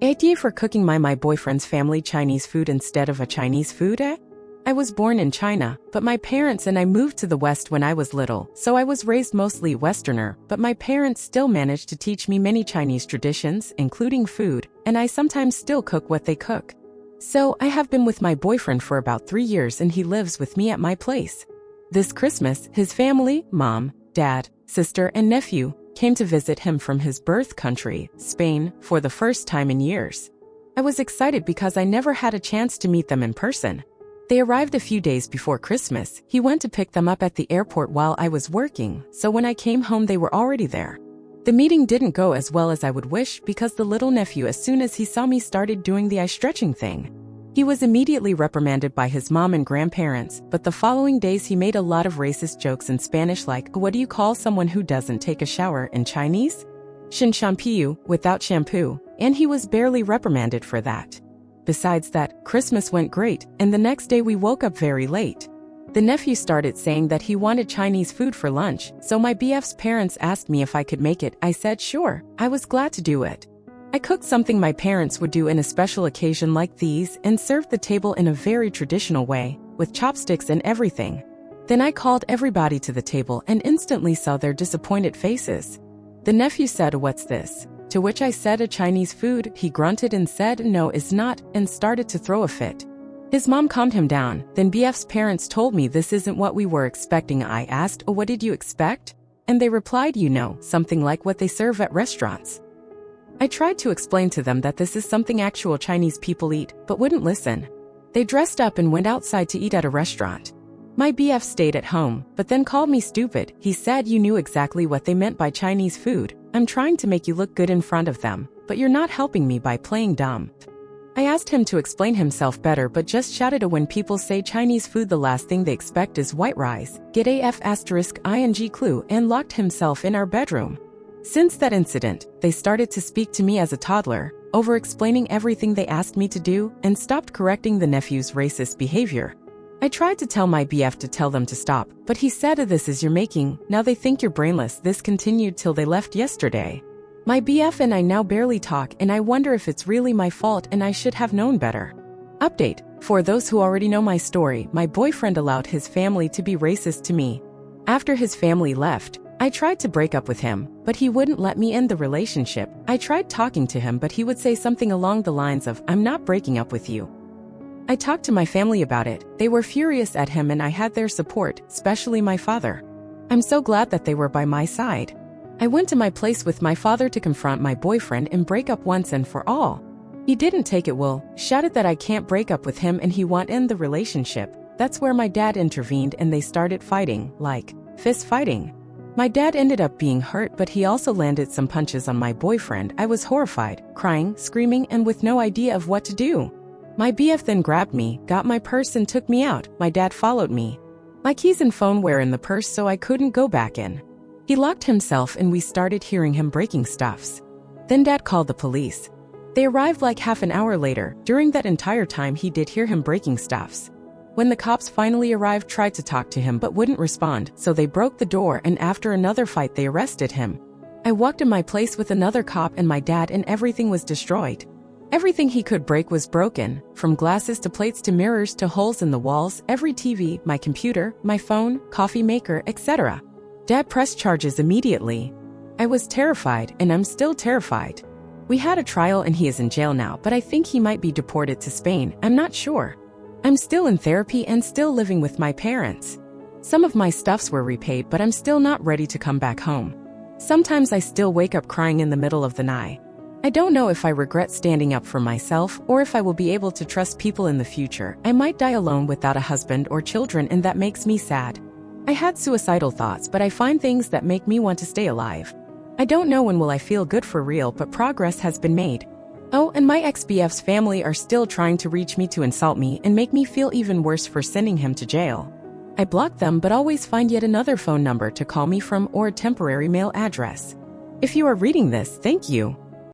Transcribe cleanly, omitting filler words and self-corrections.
AITA for cooking my boyfriend's family Chinese food instead of a Chinese food, eh? I was born in China, but my parents and I moved to the West when I was little, so I was raised mostly Westerner, but my parents still managed to teach me many Chinese traditions, including food, and I sometimes still cook what they cook. So, I have been with my boyfriend for about 3 years and he lives with me at my place. This Christmas, his family, mom, dad, sister, and nephew, came to visit him from his birth country, Spain, for the first time in years. I was excited because I never had a chance to meet them in person. They arrived a few days before Christmas. He went to pick them up at the airport while I was working, so when I came home they were already there. The meeting didn't go as well as I would wish because the little nephew, as soon as he saw me, started doing the eye-stretching thing. He was immediately reprimanded by his mom and grandparents, but the following days he made a lot of racist jokes in Spanish like, "What do you call someone who doesn't take a shower in Chinese? Shin shampoo, without shampoo," and he was barely reprimanded for that. Besides that, Christmas went great, and the next day we woke up very late. The nephew started saying that he wanted Chinese food for lunch, so my BF's parents asked me if I could make it. I said sure, I was glad to do it. I cooked something my parents would do in a special occasion like these and served the table in a very traditional way, with chopsticks and everything. Then I called everybody to the table and instantly saw their disappointed faces. The nephew said, "What's this?" To which I said, "A Chinese food." He grunted and said, "No, it's not," and started to throw a fit. His mom calmed him down, then BF's parents told me this isn't what we were expecting. I asked, "Oh, what did you expect?" And they replied, "You know, something like what they serve at restaurants." I tried to explain to them that this is something actual Chinese people eat, but wouldn't listen. They dressed up and went outside to eat at a restaurant. My BF stayed at home, but then called me stupid. He said, "You knew exactly what they meant by Chinese food. I'm trying to make you look good in front of them, but you're not helping me by playing dumb." I asked him to explain himself better but just shouted, "When people say Chinese food the last thing they expect is white rice, get AF*ing clue," and locked himself in our bedroom. Since that incident, they started to speak to me as a toddler, over-explaining everything they asked me to do, and stopped correcting the nephew's racist behavior. I tried to tell my BF to tell them to stop, but he said, "This is your making, now they think you're brainless." This continued till they left yesterday. My BF and I now barely talk, and I wonder if it's really my fault and I should have known better. Update: for those who already know my story, my boyfriend allowed his family to be racist to me. After his family left, I tried to break up with him, but he wouldn't let me end the relationship. I tried talking to him, but he would say something along the lines of, "I'm not breaking up with you." I talked to my family about it. They were furious at him and I had their support, especially my father. I'm so glad that they were by my side. I went to my place with my father to confront my boyfriend and break up once and for all. He didn't take it well, shouted that I can't break up with him and he won't end the relationship. That's where my dad intervened and they started fighting, like fist fighting. My dad ended up being hurt, but he also landed some punches on my boyfriend. I was horrified, crying, screaming, and with no idea of what to do. My BF then grabbed me, got my purse and took me out. My dad followed me. My keys and phone were in the purse, so I couldn't go back in. He locked himself and we started hearing him breaking stuffs. Then Dad called the police. They arrived like half an hour later. During that entire time he did hear him breaking stuffs. When the cops finally arrived, tried to talk to him but wouldn't respond, so they broke the door and after another fight they arrested him. I walked in my place with another cop and my dad and everything was destroyed. Everything he could break was broken, from glasses to plates to mirrors to holes in the walls, every TV, my computer, my phone, coffee maker, etc. Dad pressed charges immediately. I was terrified and I'm still terrified. We had a trial and he is in jail now, but I think he might be deported to Spain. I'm not sure. I'm still in therapy and still living with my parents. Some of my stuffs were repaid, but I'm still not ready to come back home. Sometimes I still wake up crying in the middle of the night. I don't know if I regret standing up for myself or if I will be able to trust people in the future. I might die alone without a husband or children and that makes me sad. I had suicidal thoughts, but I find things that make me want to stay alive. I don't know when will I feel good for real, but progress has been made. Oh, and my ex-BF's family are still trying to reach me to insult me and make me feel even worse for sending him to jail. I block them but always find yet another phone number to call me from or a temporary mail address. If you are reading this, thank you.